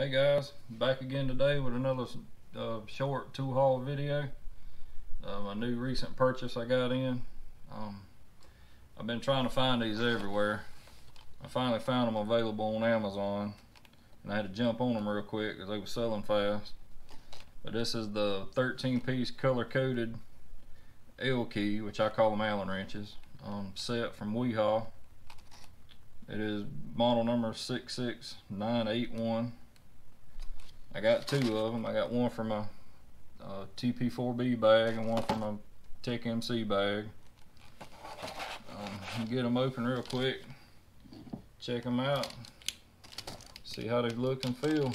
Hey guys, back again today with another short tool haul video. My new recent purchase I got in. I've been trying to find these everywhere. I finally found them available on Amazon, and I had to jump on them real quick because they were selling fast. But this is the 13-piece color-coded L-Key, which I call them Allen wrenches, set from Wiha. It is model number 66981. I got two of them. I got one for my TP4B bag and one for my Tech MC bag. Get them open real quick, check them out, see how they look and feel.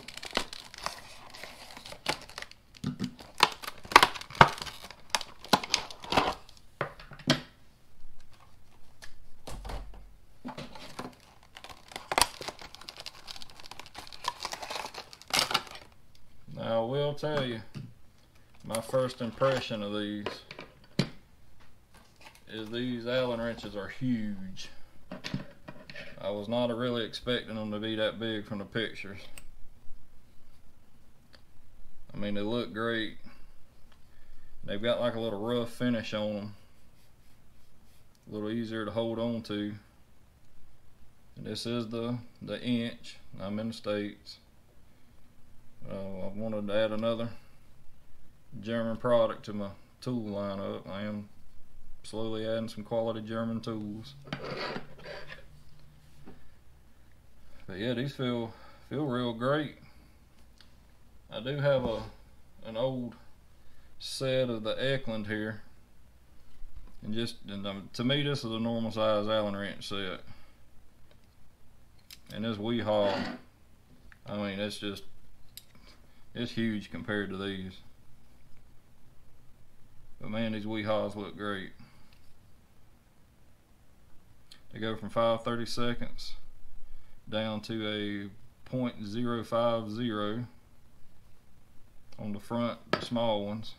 Now I will tell you, my first impression of these is these Allen wrenches are huge. I was not really expecting them to be that big from the pictures. I mean, they look great. They've got like a little rough finish on them, a little easier to hold on to. And this is the inch. I'm in the States. I wanted to add another German product to my tool lineup. I am slowly adding some quality German tools. But yeah, these feel real great. I do have an old set of the Eklund here, and to me this is a normal size Allen wrench set. And this Wiha, I mean, it's huge compared to these. But man, these Wihas look great. They go from 5/32 down to a .050 on the front, the small ones,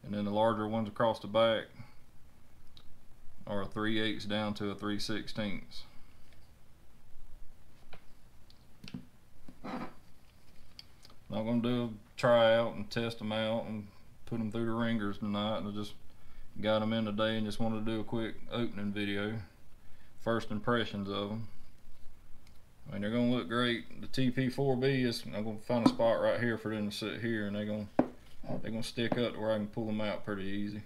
and then the larger ones across the back are a 3/8 down to a 3/16. I'm gonna do a try out and test them out and put them through the ringers tonight. And I just got them in today and just wanted to do a quick opening video. First impressions of them. I mean, they're gonna look great. The TP4B is, I'm gonna find a spot right here for them to sit here, and they're gonna stick up to where I can pull them out pretty easy.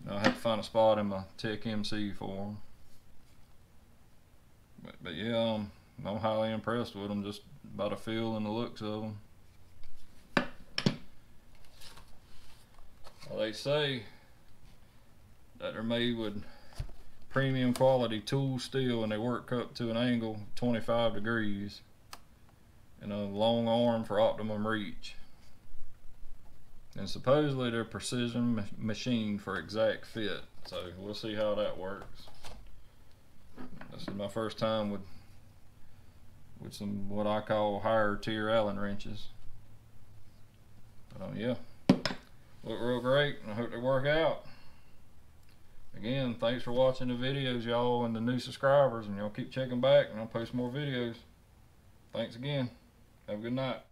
Now I have to find a spot in my Tech MC for them. But yeah, I'm highly impressed with them just by the feel and the looks of them. Well, they say that they're made with premium quality tool steel, and they work up to an angle of 25 degrees and a long arm for optimum reach. And supposedly they're precision machined for exact fit, so we'll see how that works. This is my first time with some what I call higher tier Allen wrenches. But yeah, look real great, and I hope they work out. Again, thanks for watching the videos, y'all, and the new subscribers, and y'all keep checking back, and I'll post more videos. Thanks again. Have a good night.